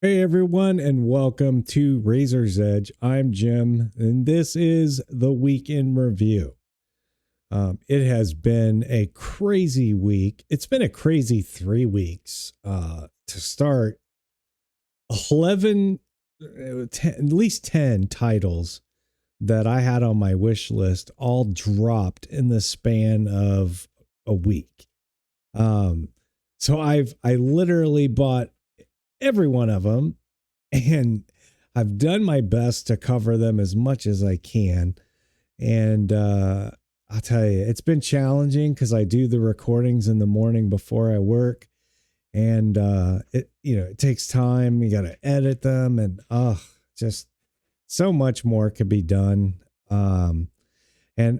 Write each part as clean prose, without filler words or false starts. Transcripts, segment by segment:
Hey everyone, and welcome to Razor's Edge. I'm Jim, and this is the week in review. It has been a crazy week. It's been a crazy 3 weeks. To start, 11, 10, at least 10 titles that I had on my wish list all dropped in the span of a week. So I literally bought every one of them, and I've done my best to cover them as much as I can. And I'll tell you, it's been challenging because I do the recordings in the morning before I work, and it takes time. You got to edit them, and just so much more could be done. And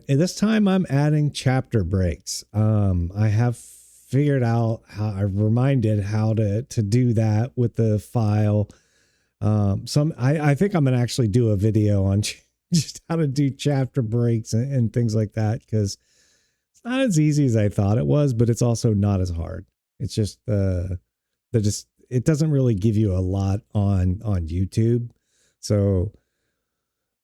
this time I'm adding chapter breaks. I have figured out I've reminded how to do that with the file. I think I'm gonna actually do a video on just how to do chapter breaks and things like that, because it's not as easy as I thought it was, but it's also not as hard. It's just it doesn't really give you a lot on YouTube. So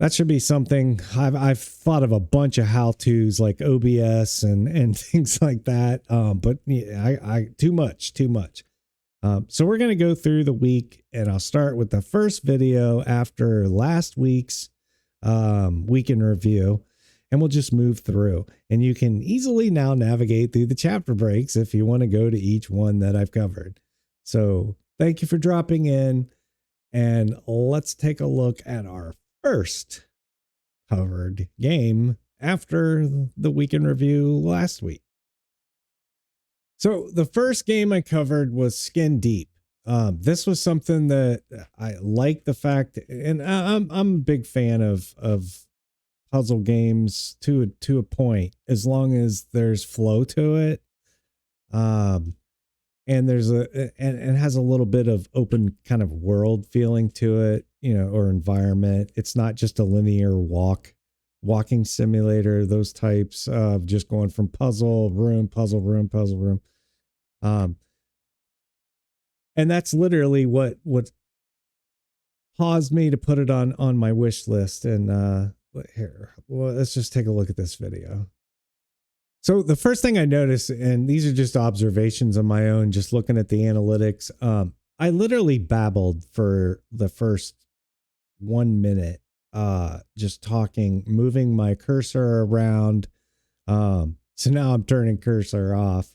that should be something. I've thought of a bunch of how-tos like OBS and things like that. But yeah, I too much. So we're going to go through the week, and I'll start with the first video after last week's week in review, and we'll just move through. And you can easily now navigate through the chapter breaks if you want to go to each one that I've covered. So thank you for dropping in, and let's take a look at our first covered game after the week in review last week. So the first game I covered was Skin Deep. This was something that I like the fact, and I'm a big fan of puzzle games to a point, as long as there's flow to it. And there's and has a little bit of open kind of world feeling to it, or environment. It's not just a linear walking simulator, those types of just going from puzzle room. And that's literally what caused me to put it on my wish list. And here, well, let's just take a look at this video. So the first thing I noticed, and these are just observations of my own, just looking at the analytics, I literally babbled for the first 1 minute, just talking, moving my cursor around. So now I'm turning cursor off.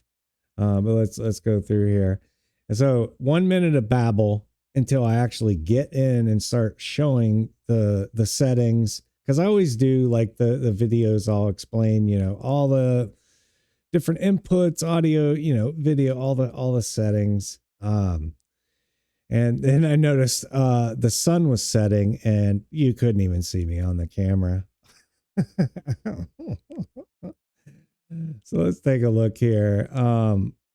But let's go through here. And so 1 minute of babble until I actually get in and start showing the settings. Because I always do like the videos. I'll explain, all the different inputs, audio, video, all the settings. And then I noticed the sun was setting, and you couldn't even see me on the camera. So let's take a look here.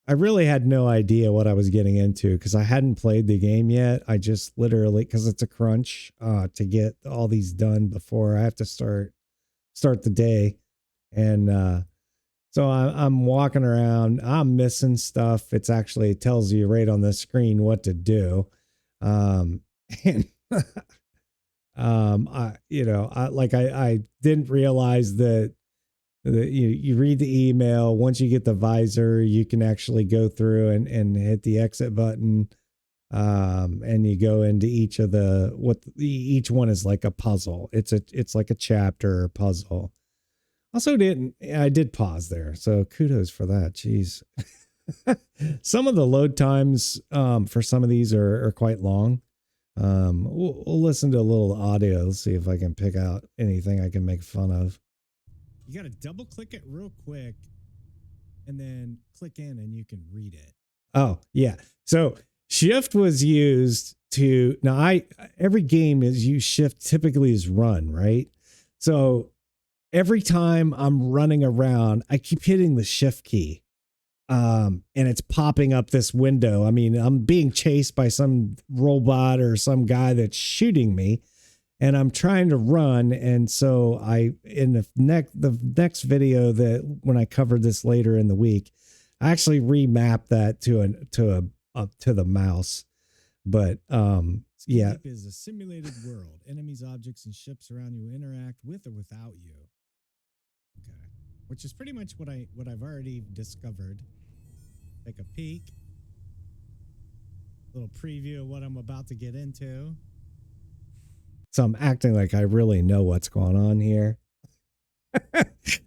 I really had no idea what I was getting into because I hadn't played the game yet. I just literally, because it's a crunch to get all these done before I have to start the day. And so I'm walking around, I'm missing stuff. It tells you right on the screen what to do. And I didn't realize that you read the email. Once you get the visor, you can actually go through and hit the exit button. And you go into each of each one is like a puzzle. It's like a chapter or puzzle. Also I did pause there. So kudos for that. Jeez. Some of the load times, for some of these are quite long. We'll listen to a little audio. Let's see if I can pick out anything I can make fun of. You got to double click it real quick and then click in and you can read it. Oh, yeah. So shift was used to, now every game is use shift typically is run, right? So every time I'm running around, I keep hitting the shift key. And it's popping up this window. I mean, I'm being chased by some robot or some guy that's shooting me, and I'm trying to run. And so in the next video, that when I covered this later in the week, I actually remapped that to the mouse. But yeah. Deep is a simulated world. Enemies, objects, and ships around you interact with or without you. Okay. Which is pretty much what I've already discovered. Take a peek. Little preview of what I'm about to get into. So I'm acting like I really know what's going on here.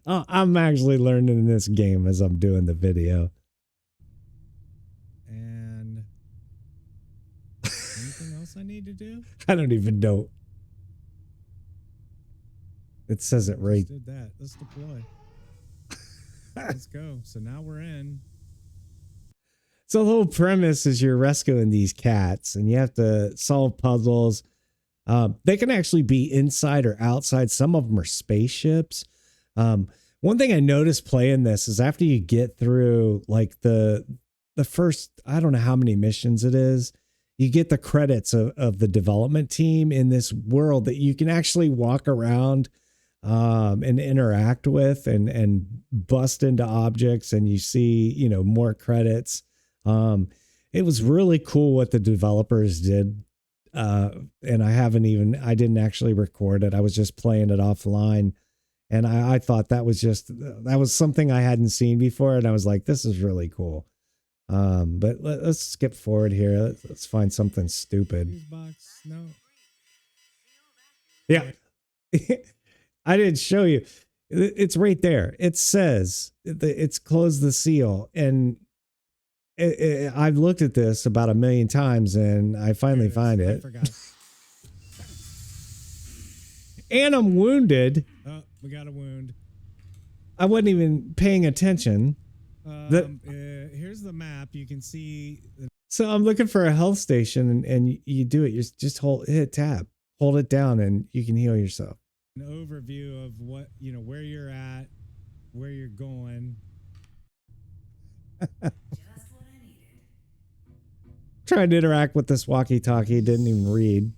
I'm actually learning this game as I'm doing the video. And anything else I need to do? I don't even know. It says it right. Just did that. Let's deploy. Let's go. So now we're in. So the whole premise is you're rescuing these cats and you have to solve puzzles. They can actually be inside or outside. Some of them are spaceships. One thing I noticed playing this is after you get through like the first, I don't know how many missions it is, you get the credits of the development team in this world that you can actually walk around and interact with and bust into objects, and you see, you know, more credits. It was really cool what the developers did. And I didn't actually record it. I was just playing it offline. And I thought that was something I hadn't seen before. And I was like, this is really cool. But let's skip forward here. Let's find something stupid. Box. No. Yeah. I didn't show you. It's right there. It says it's closed the seal. And I've looked at this about 1 million times and I finally find it. I forgot. And I'm wounded. Oh, we got a wound. I wasn't even paying attention. Here's the map. You can see. So I'm looking for a health station, and you do it. You just hit tab, hold it down, and you can heal yourself. An overview of what, you know, where you're at, where you're going. Just what I needed. Trying to interact with this walkie-talkie, didn't even read.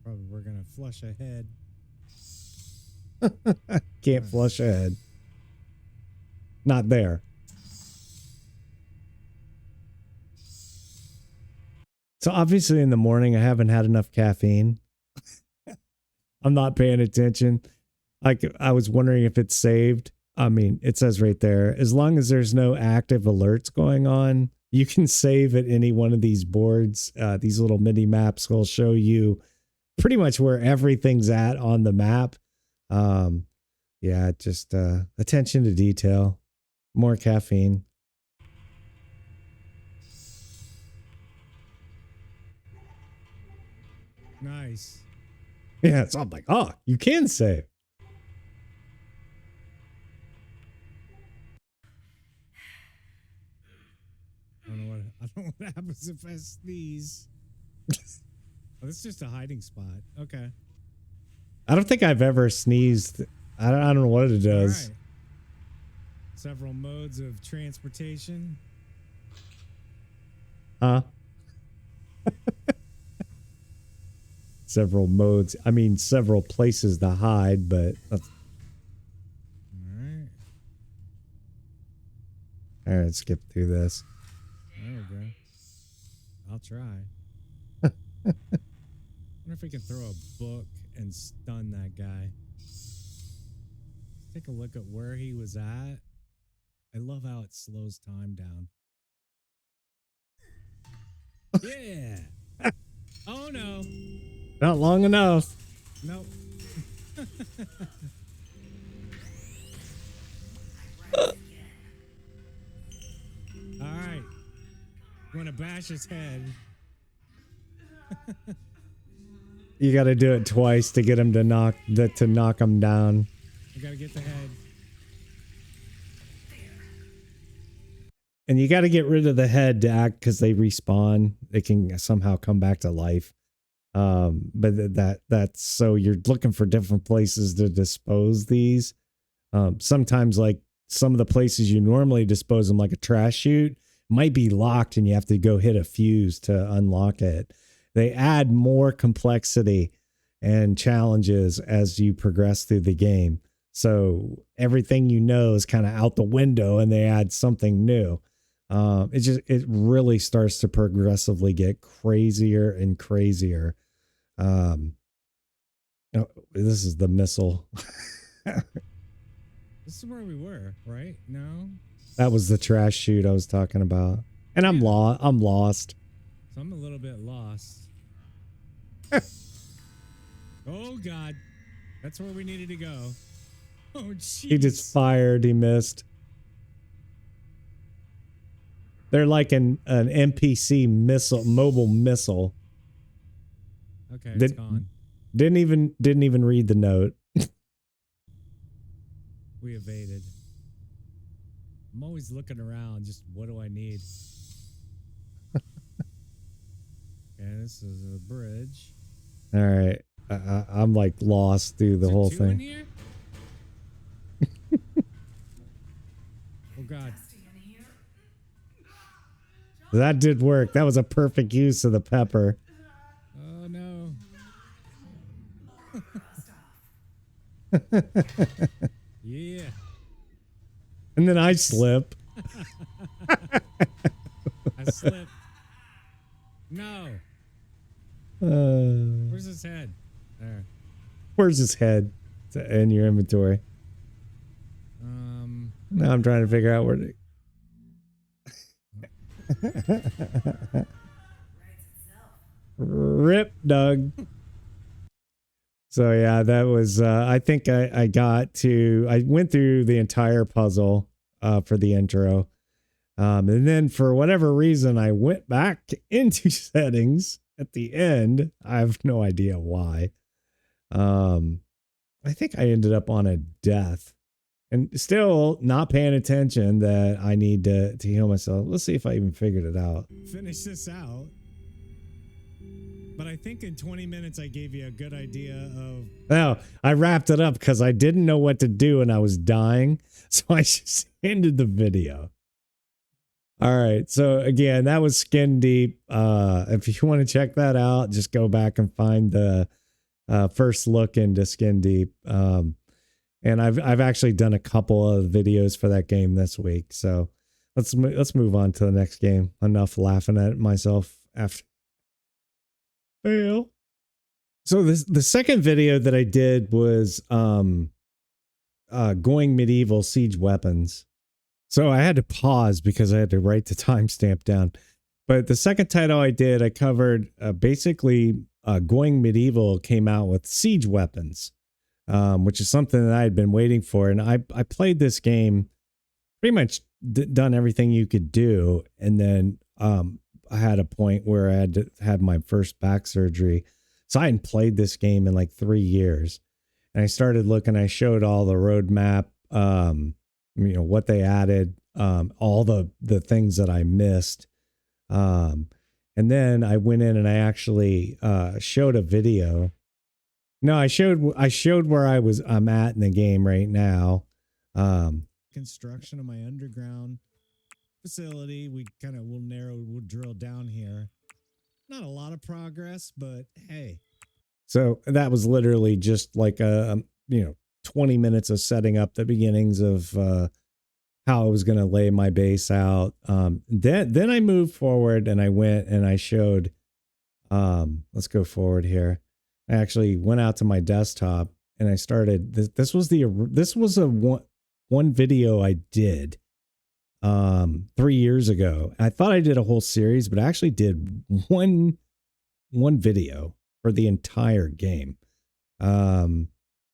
Probably we're gonna flush ahead. Can't flush ahead. Not there. So obviously in the morning I haven't had enough caffeine. I'm not paying attention. Like I was wondering if it's saved. I mean, it says right there, as long as there's no active alerts going on, you can save at any one of these boards. These little mini maps will show you pretty much where everything's at on the map. Yeah, just attention to detail, more caffeine. Nice. Yeah, so I'm like, oh, you can save. I don't know what happens if I sneeze. Oh, this is just a hiding spot. Okay. I don't think I've ever sneezed. I don't know what it does. Right. Several modes of transportation. Huh? Several modes. I mean, several places to hide, but that's... All right, skip through this. There we go. I'll try. Wonder if we can throw a book and stun that guy. Let's take a look at where he was at. I love how it slows time down. Yeah. Oh no. Not long enough. Nope. All right. Want to bash his head. You got to do it twice to get him to knock him down. I got to get the head. And you got to get rid of the head to act, because they respawn. They can somehow come back to life. But that's so you're looking for different places to dispose these. Sometimes like some of the places you normally dispose them, like a trash chute, might be locked and you have to go hit a fuse to unlock it. They add more complexity and challenges as you progress through the game. So everything you know is kind of out the window and they add something new. It really starts to progressively get crazier and crazier. Oh, this is the missile. This is where we were, right? No? That was the trash chute I was talking about. And I'm Yeah. I'm lost. So I'm a little bit lost. Oh, God. That's where we needed to go. Oh, jeez. He just fired. He missed. They're like an NPC missile, mobile missile. Okay, it's gone. Didn't even read the note. We evaded. I'm always looking around. Just what do I need? Okay, this is a bridge. All right, I'm like lost through the whole two in thing. here? Oh God! That did work. That was a perfect use of the pepper. Oh no! Yeah. And then I slip. I slipped. No. Uh, Where's his head? There. Where's his head in your inventory? Now I'm trying to figure out where to. Rip, Doug. So yeah, that was. I think I went through the entire puzzle for the intro, and then for whatever reason I went back into settings at the end. I have no idea why. I think I ended up on a death, and still not paying attention that I need to heal myself. Let's see if I even figured it out. Finish this out. But I think in 20 minutes I gave you a good idea of... No, I wrapped it up because I didn't know what to do and I was dying. So I just ended the video. All right. So again, that was Skin Deep. If you want to check that out, just go back and find the first look into Skin Deep. And I've actually done a couple of videos for that game this week. So let's move on to the next game. Enough laughing at myself after. Fail. So the second video that I did was going medieval siege weapons. So I had to pause because I had to write the timestamp down. But the second title I did, I covered basically going medieval came out with siege weapons, which is something that I had been waiting for. And I played this game, pretty much done everything you could do, and then I had a point where I had to have my first back surgery. So I hadn't played this game in like 3 years. And I started looking, I showed all the roadmap, what they added, all the things that I missed. And then I went in and I actually showed a video. No, I showed where I'm at in the game right now. Construction of my underground facility. We'll drill down here. Not a lot of progress, but hey. So that was literally just like 20 minutes of setting up the beginnings of how I was going to lay my base out. Then I moved forward and I went and I showed, let's go forward here. I actually went out to my desktop and I started, this was a one video I did 3 years ago. I thought I did a whole series, but I actually did one video for the entire game,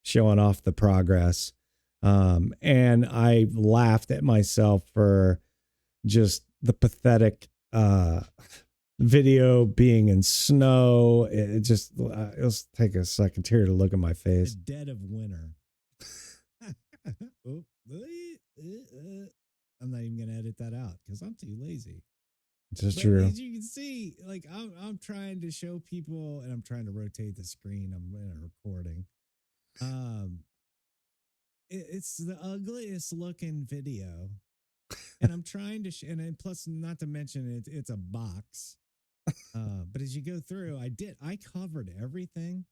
showing off the progress. And I laughed at myself for just the pathetic video being in snow. Let's take a second here to look at my face. The dead of winter. I'm not even gonna edit that out because I'm too lazy. It's true. As you can see, like I'm trying to show people, and I'm trying to rotate the screen. I'm in a recording. It's the ugliest looking video, and I'm trying to, and plus, not to mention it's a box. But as you go through, I covered everything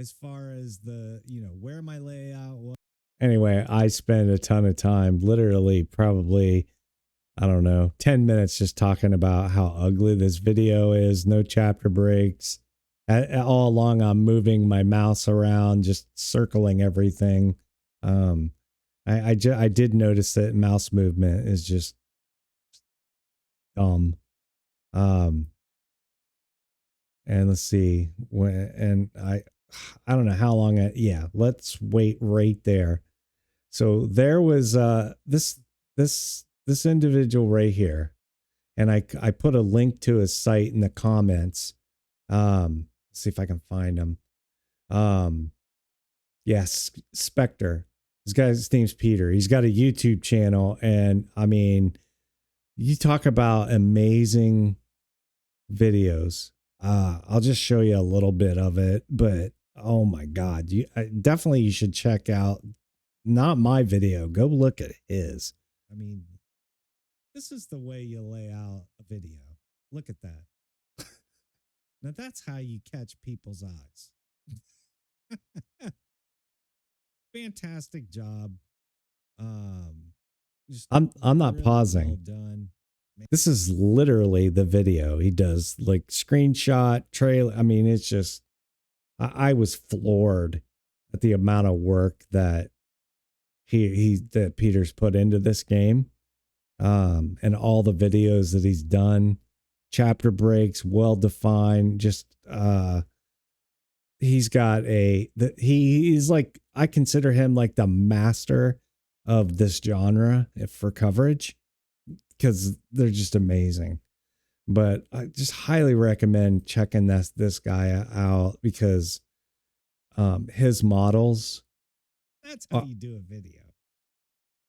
as far as where my layout was. Anyway, I spent a ton of time, literally probably I don't know, 10 minutes just talking about how ugly this video is, no chapter breaks. All along, I'm moving my mouse around, just circling everything. I did notice that mouse movement is just dumb. And let's see and I don't know how long. Yeah, let's wait right there. So there was this individual right here, and I put a link to his site in the comments. See if I can find him. Yes, Spectre. This guy's name's Peter. He's got a YouTube channel, and I mean, you talk about amazing videos. I'll just show you a little bit of it, but oh my God, definitely you should check out not my video. Go look at his. I mean, this is the way you lay out a video. Look at that. Now that's how you catch people's eyes. Fantastic job. I'm not really pausing. well done. This is literally the video he does, like screenshot trailer. I mean, it's just I was floored at the amount of work that that Peter's put into this game, and all the videos that he's done, chapter breaks, well defined. Just he's got he's like, I consider him like the master of this genre for coverage, because they're just amazing. But I just highly recommend checking this guy out, because his models, That's how you do a video.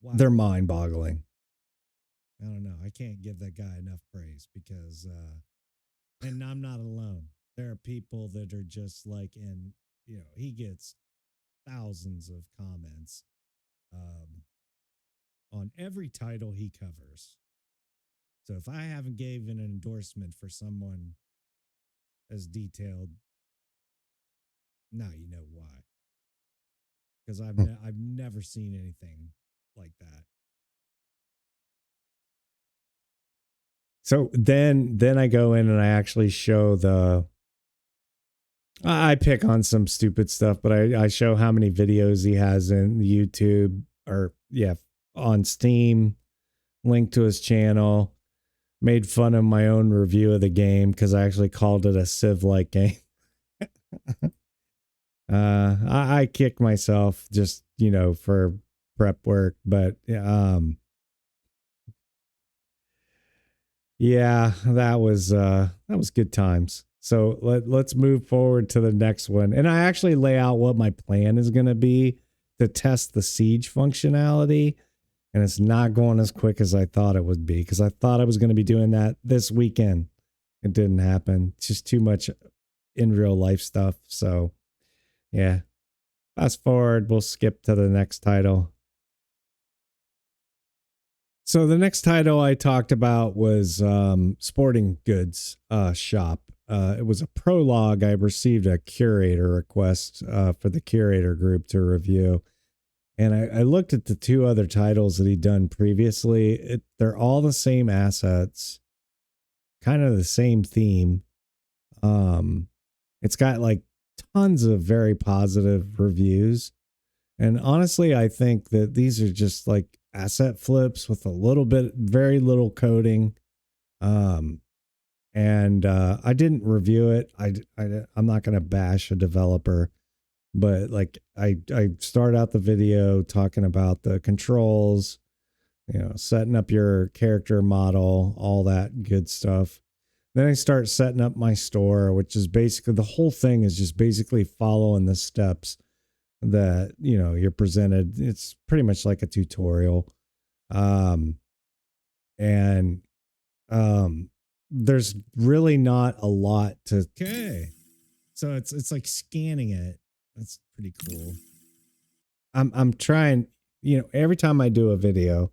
Wow. They're mind boggling. I don't know. I can't give that guy enough praise, because and I'm not alone. There are people that are just like, he gets thousands of comments on every title he covers. So if I haven't gave an endorsement for someone as detailed, now you know why. Because I've never seen anything like that. So then I go in and I actually show I pick on some stupid stuff, but I show how many videos he has in YouTube, or on Steam, link to his channel, made fun of my own review of the game because I actually called it a Civ-like game. I kicked myself just, for prep work, but yeah, that was good times. So let's move forward to the next one. And I actually lay out what my plan is going to be to test the siege functionality. And it's not going as quick as I thought it would be, because I thought I was going to be doing that this weekend. It didn't happen. It's just too much in real life stuff. So yeah, fast forward, we'll skip to the next title. So the next title I talked about was Sporting Goods Shop. It was a prologue. I received a curator request for the curator group to review. And I looked at the two other titles that he'd done previously. They're all the same assets, kind of the same theme. It's got like tons of very positive reviews. And honestly, I think that these are just like asset flips with very little coding. And I didn't review it. I'm not going to bash a developer, but like I start out the video talking about the controls, setting up your character model, all that good stuff. Then I start setting up my store, which is basically, the whole thing is just basically following the steps that, you're presented. It's pretty much like a tutorial. There's really not a lot to. Okay. So it's like scanning it. That's pretty cool. I'm trying, every time I do a video,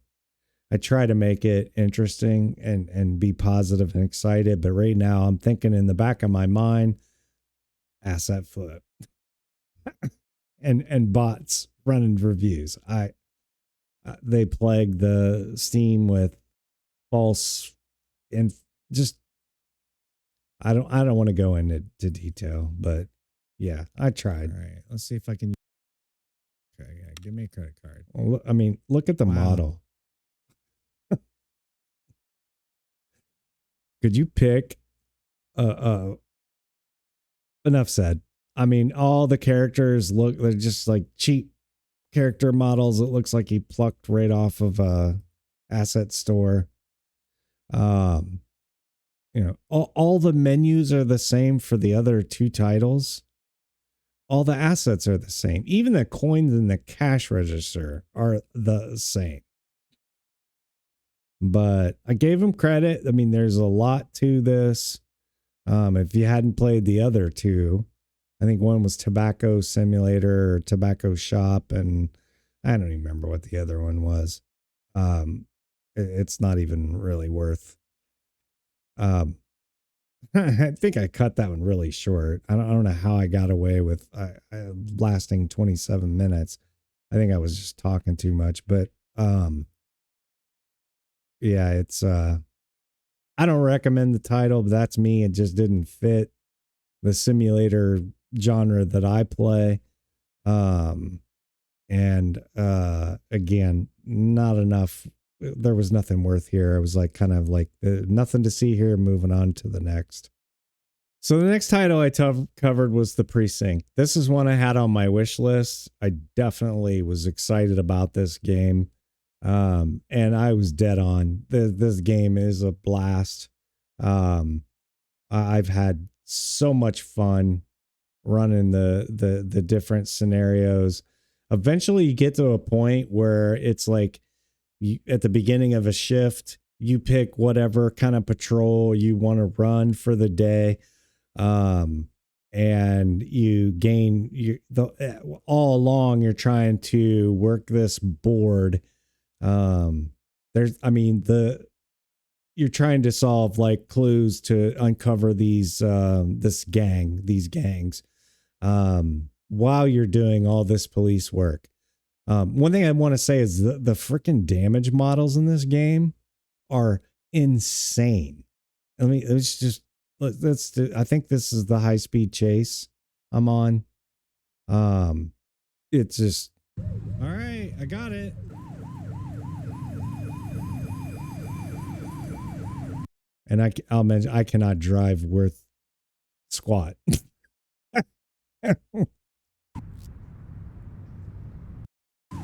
I try to make it interesting and be positive and excited. But right now I'm thinking in the back of my mind, asset flip and bots running reviews. They plague the Steam with false and just I don't want to go into detail, but yeah, I All tried. right, let's see if I can. Okay, yeah, give me a credit card. Well, I mean, look at the Wow. model. Could you pick enough said. I mean, all the characters they're just like cheap character models. It looks like he plucked right off of a asset store. You know, all the menus are the same for the other two titles. All the assets are the same. Even the coins in the cash register are the same. But I gave him credit. I mean, there's a lot to this. If you hadn't played the other two, I think one was Tobacco Simulator or Tobacco Shop, and I don't even remember what the other one was. It's not even really worth. I think I cut that one really short. I don't know how I got away with lasting 27 minutes. I think I was just talking too much, but yeah, it's I don't recommend the title, but that's me. It just didn't fit the simulator genre that I play. And again, not enough. There was nothing worth here. It was like kind of like nothing to see here. Moving on to the next. So the next title I covered was The Precinct. This is one I had on my wish list. I definitely was excited about this game. And I was dead on. This game is a blast. I've had so much fun running the different scenarios. Eventually you get to a point where it's like at the beginning of a shift, you pick whatever kind of patrol you want to run for the day. And you gain all along you're trying to work this board. You're trying to solve like clues to uncover these these gangs while you're doing all this police work. One thing I want to say is the freaking damage models in this game are insane. I mean, it's just I think this is the high speed chase I'm on. It's just All right, I got it. and I'll mention I cannot drive worth squat. Oh my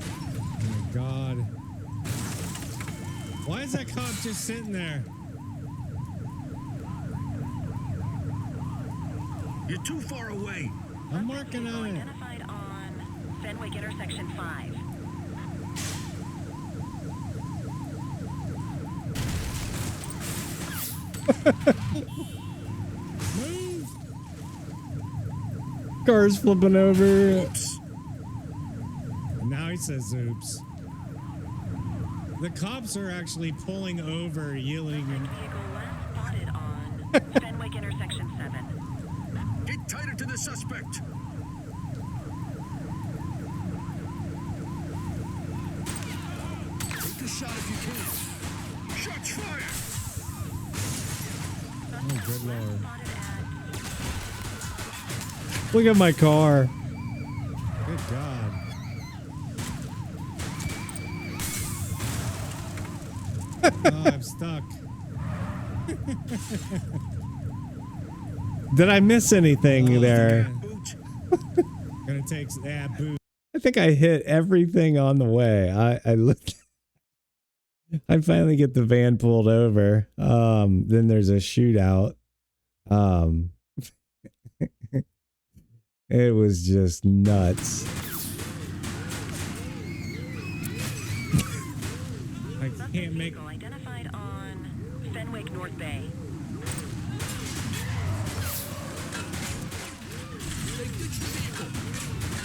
god. Why is that cop just sitting there? You're too far away. I'm working on it. Identified on Fenwick intersection 5. Move! Cars flipping over. Oops. And now he says oops. The cops are actually pulling over, yelling and Vehicle last spotted on Fenwick intersection 7. Get tighter to the suspect. Take the shot if you can. Shots fired. oh good lord. Spotted at Look at my car. Good god. Oh, I'm stuck. Did I miss anything Oh, there? yeah. Boot. Gonna take that boot. I think I hit everything on the way. I looked. I finally get the van pulled over. Then there's a shootout. It was just nuts. I can't make. vehicle identified on Fenwick North Bay.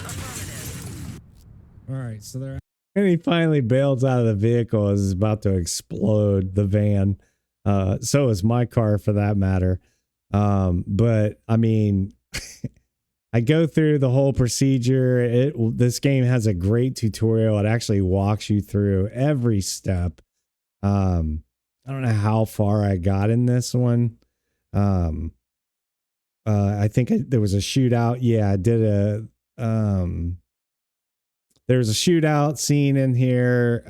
Affirmative. All right, so they're And he finally bails out of the vehicle as it's about to explode the van. So is my car for that matter. But I mean, I go through the whole procedure. This game has a great tutorial. It actually walks you through every step. I don't know how far I got in this one. I think there was a shootout. Yeah, I did there was a shootout scene in here.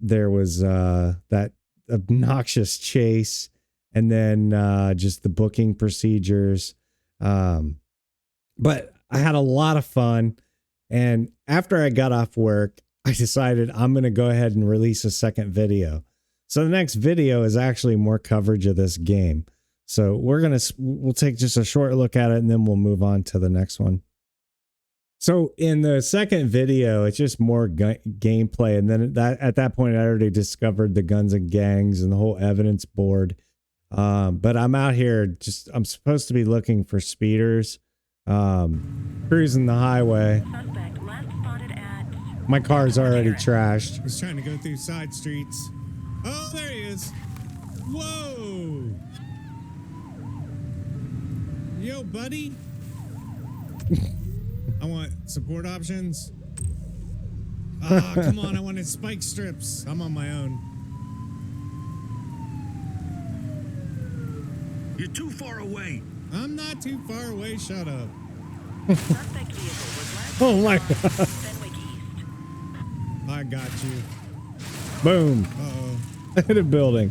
There was that obnoxious chase, and then just the booking procedures. But I had a lot of fun. And after I got off work, I decided I'm going to go ahead and release a second video. So the next video is actually more coverage of this game. So we'll take just a short look at it and then we'll move on to the next one. So in the second video, it's just more gameplay. And then at that point, I already discovered the guns and gangs and the whole evidence board. But I'm out here I'm supposed to be looking for speeders, cruising the highway. Suspect last spotted at... My car's already trashed. I was trying to go through side streets. Oh, there he is. Whoa. Yo, buddy. I want support options. Ah, come on. I wanted spike strips. I'm on my own. You're too far away. I'm not too far away. Shut up. Suspect vehicle was last Oh my spotted God. on Fenwick East. I got you. Boom. Uh-oh. Hit a building.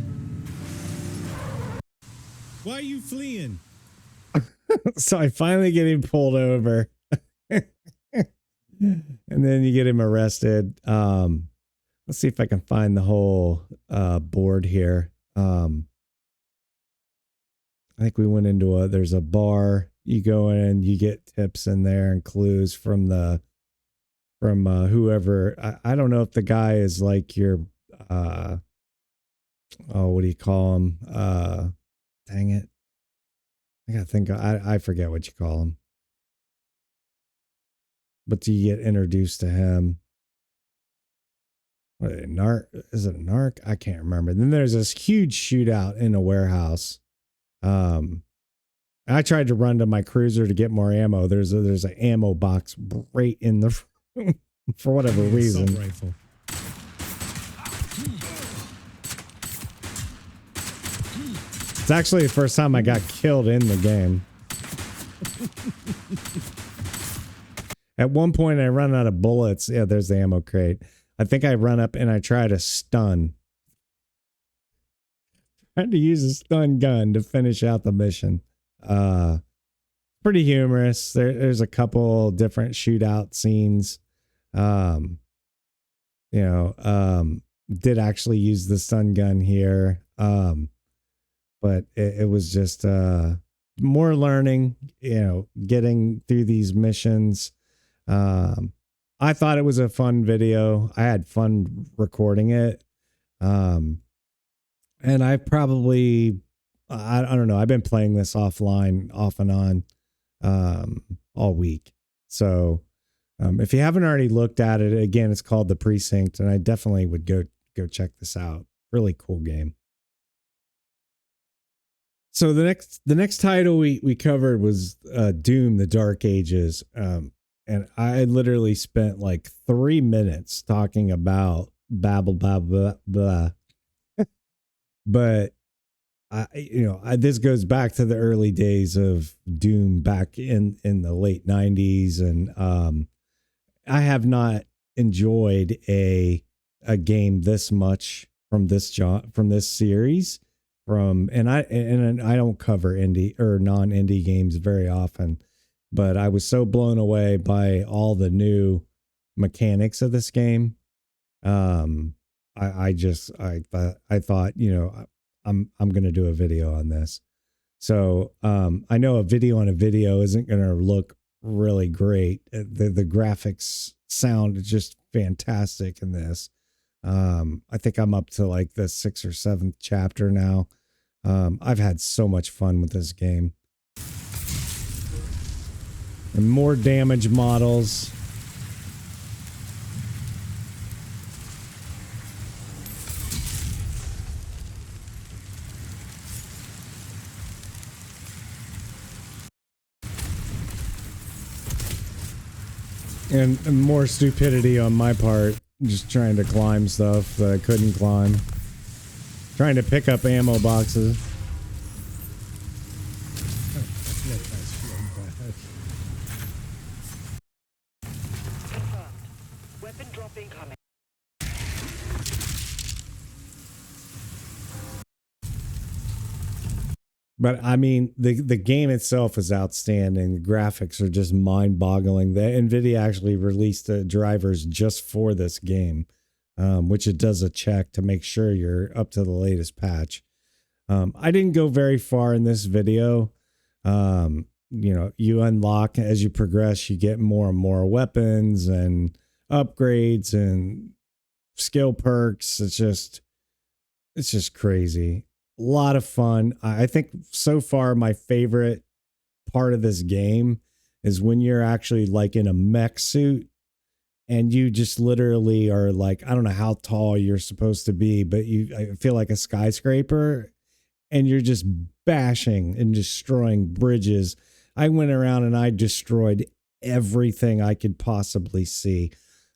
Why are you fleeing? So I finally get him pulled over. And then you get him arrested. Let's see if I can find the whole board here. I think we went into there's a bar. You go in, you get tips in there and clues from whoever. I don't know if the guy is like your what do you call him? Dang it. I gotta think. I forget what you call him. But do you get introduced to him? What, a narc? Is it a narc? I can't remember. Then there's this huge shootout in a warehouse. I tried to run to my cruiser to get more ammo. There's an ammo box right in the room for whatever reason. Assault rifle. It's actually the first time I got killed in the game. At one point, I run out of bullets. Yeah, there's the ammo crate. I think I run up and I try to stun. Tried to use a stun gun to finish out the mission. Pretty humorous. There's a couple different shootout scenes. Did actually use the stun gun here. But it was just more learning, getting through these missions. I thought it was a fun video. I had fun recording it. And I probably, I don't know. I've been playing this offline off and on, all week. So, if you haven't already looked at it, again, it's called The Precinct, and I definitely would go check this out. Really cool game. So the next title we covered was Doom: The Dark Ages. And I literally spent like 3 minutes talking about babble, blah, blah, blah. But this goes back to the early days of Doom back in the late 90s. And I have not enjoyed a game this much from this series. And I don't cover indie or non-indie games very often. But I was so blown away by all the new mechanics of this game. I thought, I'm going to do a video on this. So I know a video on a video isn't going to look really great. The graphics sound just fantastic in this. I think I'm up to like the 6th or 7th chapter now. I've had so much fun with this game. And more damage models. And more stupidity on my part, just trying to climb stuff that I couldn't climb. Trying to pick up ammo boxes. Confirmed. Weapon drop incoming. But I mean, the game itself is outstanding. The graphics are just mind-boggling. The NVIDIA actually released the drivers just for this game, which it does a check to make sure you're up to the latest patch. I didn't go very far in this video. You unlock as you progress, you get more and more weapons and upgrades and skill perks. It's just crazy. A lot of fun. I think so far my favorite part of this game is when you're actually like in a mech suit and you just literally are like, I don't know how tall you're supposed to be, but I feel like a skyscraper and you're just bashing and destroying bridges. I went around and I destroyed everything I could possibly see.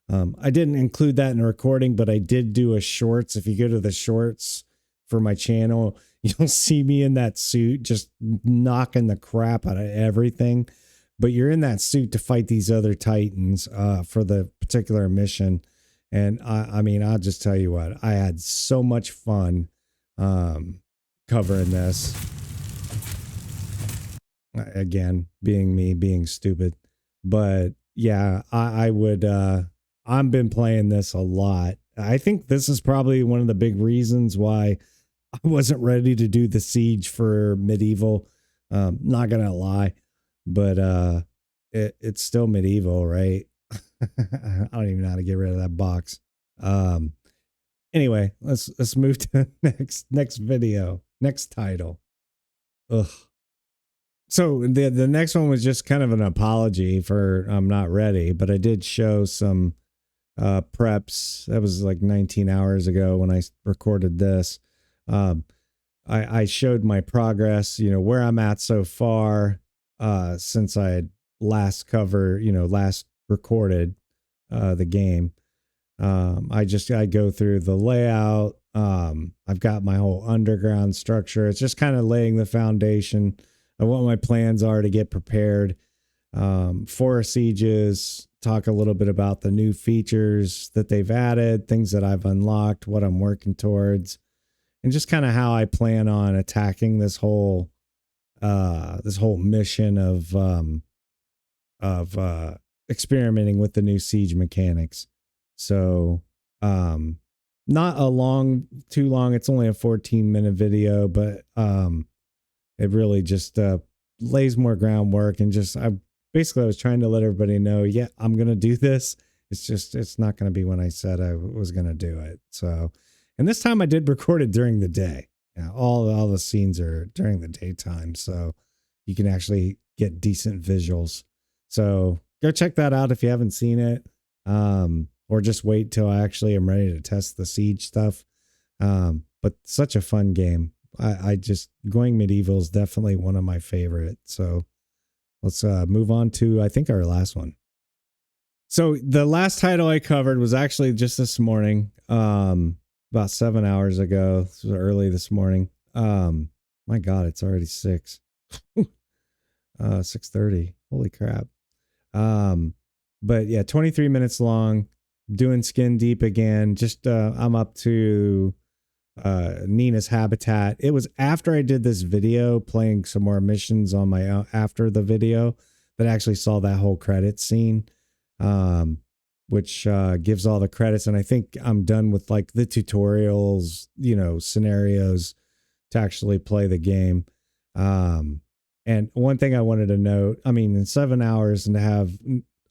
I didn't include that in the recording, but I did do a shorts. If you go to the shorts for my channel, you'll see me in that suit just knocking the crap out of everything. But you're in that suit to fight these other titans for the particular mission. And I mean, I'll just tell you what, I had so much fun covering this. Again, being me, being stupid. But yeah, I would, I've been playing this a lot. I think this is probably one of the big reasons why I wasn't ready to do the siege for medieval. Not gonna lie, but it's still medieval, right? I don't even know how to get rid of that box. Anyway, let's move to next video, next title. Ugh. So the next one was just kind of an apology for I'm not ready, but I did show some preps. That was like 19 hours ago when I recorded this. I showed my progress, where I'm at so far since I had last recorded the game. I go through the layout. I've got my whole underground structure. It's just kind of laying the foundation of what my plans are to get prepared for sieges. Talk a little bit about the new features that they've added, things that I've unlocked, what I'm working towards, and just kind of how I plan on attacking this whole mission of experimenting with the new siege mechanics. So not too long. It's only a 14-minute video, but it really just lays more groundwork and I was trying to let everybody know, yeah, I'm going to do this. It's not going to be when I said I was going to do it. So, and this time I did record it during the day. All the scenes are during the daytime, so you can actually get decent visuals. So go check that out if you haven't seen it, or just wait till I actually am ready to test the siege stuff. But such a fun game. I just going medieval is definitely one of my favorites. So let's move on to, I think, our last one. So the last title I covered was actually just this morning, about 7 hours ago. This was early this morning. My God, it's already 6:30. Holy crap. But yeah, 23 minutes long, doing skin deep again. Just I'm up to Nina's habitat. It was after I did this video playing some more missions on my own after the video that I actually saw that whole credit scene, which gives all the credits. And I think I'm done with like the tutorials, scenarios to actually play the game. And one thing I wanted to note, I mean, in 7 hours and to have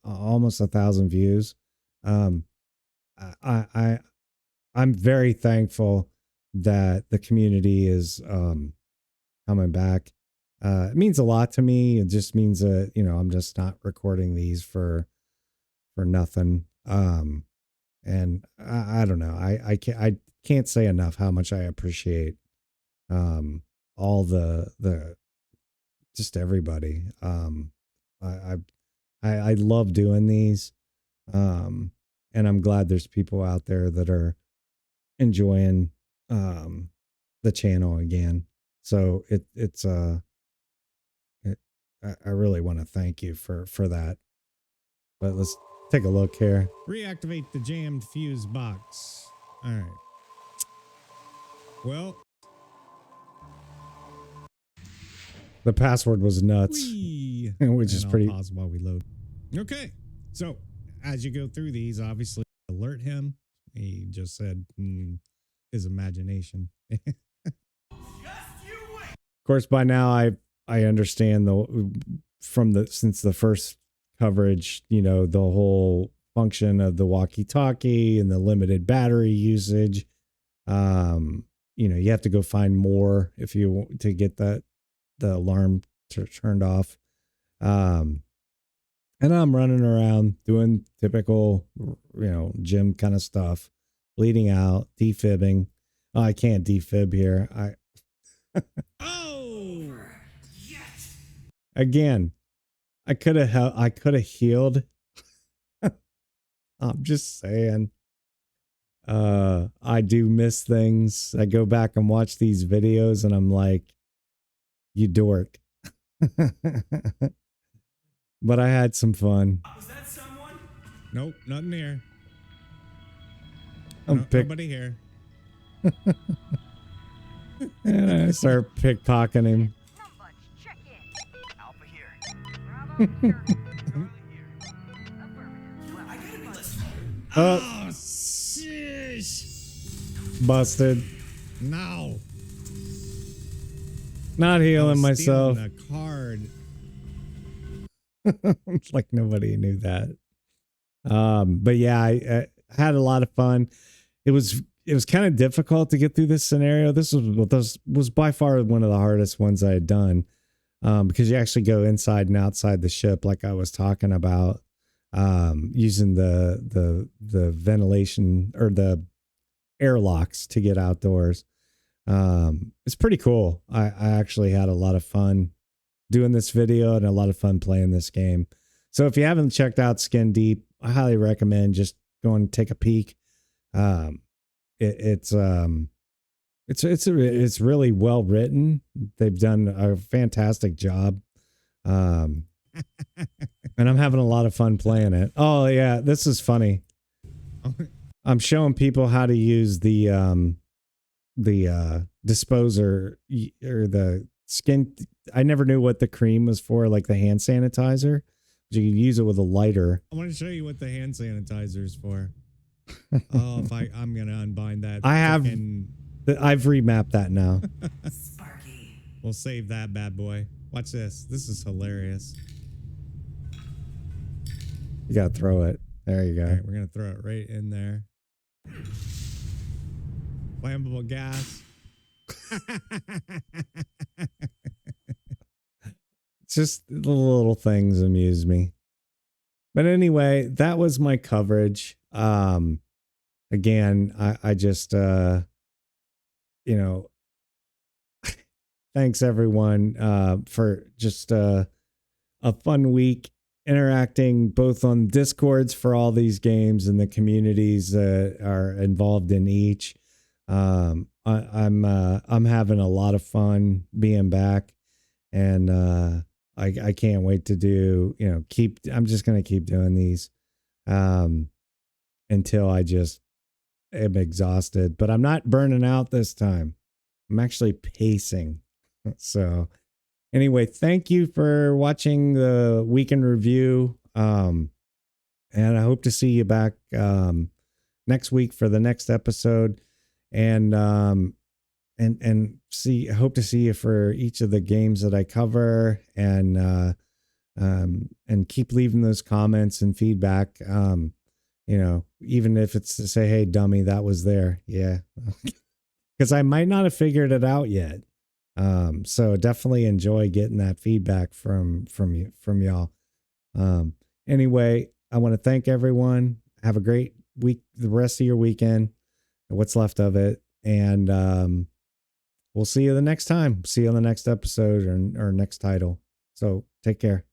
almost 1,000 views, I'm very thankful that the community is coming back. It means a lot to me. It just means that, I'm just not recording these for nothing. And I don't know. I can't say enough how much I appreciate all the just everybody. I love doing these. And I'm glad there's people out there that are enjoying the channel again. So I really want to thank you for that. But let's take a look here. Reactivate the jammed fuse box. All right. Well, The password was nuts, whee. which is And I'll pretty. pause while we load. Okay. So as you go through these, obviously alert him. He just said his imagination. Of course, by now I understand since the first coverage, you know, the whole function of the walkie-talkie and the limited battery usage. You know, you have to go find more if you want to get the alarm turned off. And I'm running around doing typical, you know, gym kind of stuff, bleeding out, defibbing. Oh, I can't defib here. Oh, Again, I could have healed. I'm just saying. I do miss things. I go back and watch these videos and I'm like, you dork. But I had some fun. Was that someone? nope, nothing here. Nobody here. And I start pickpocketing him. Check in. Alpha here. Bravo here. I gotta be listening. Oh, Sheesh. busted. No. Not I healing was stealing myself. the card. Like nobody knew that. But yeah, I had a lot of fun. It was kind of difficult to get through this scenario. This was by far one of the hardest ones I had done, because you actually go inside and outside the ship, like I was talking about, using the ventilation or the airlocks to get outdoors. It's pretty cool. I actually had a lot of fun doing this video and a lot of fun playing this game. So if you haven't checked out Skin Deep, I highly recommend just going and take a peek. It's really well written. They've done a fantastic job. And I'm having a lot of fun playing it. Oh yeah, this is funny. I'm showing people how to use the disposer or the skin. I never knew what the cream was for, like the hand sanitizer. You can use it with a lighter. I want to show you what the hand sanitizer is for. Oh, if I'm gonna unbind that. I've remapped that now. Sparky. We'll save that bad boy. Watch this. This is hilarious. You gotta throw it. There you go. All right, we're gonna throw it right in there. Flammable gas. It's just the little things amuse me. But anyway, that was my coverage. Again, I just, you know, thanks everyone, for just, a fun week interacting both on Discords for all these games and the communities that are involved in each. I'm having a lot of fun being back, and, I can't wait to do, you know, I'm just going to keep doing these, until I just am exhausted, but I'm not burning out this time. I'm actually pacing. So anyway, thank you for watching the weekend review. And I hope to see you back, next week for the next episode, and hope to see you for each of the games that I cover, and keep leaving those comments and feedback. You know, even if it's to say, hey, dummy, that was there. Yeah. Because I might not have figured it out yet. So definitely enjoy getting that feedback from y'all. Anyway, I want to thank everyone. Have a great week, the rest of your weekend, what's left of it. And we'll see you the next time. See you on the next episode or next title. So take care.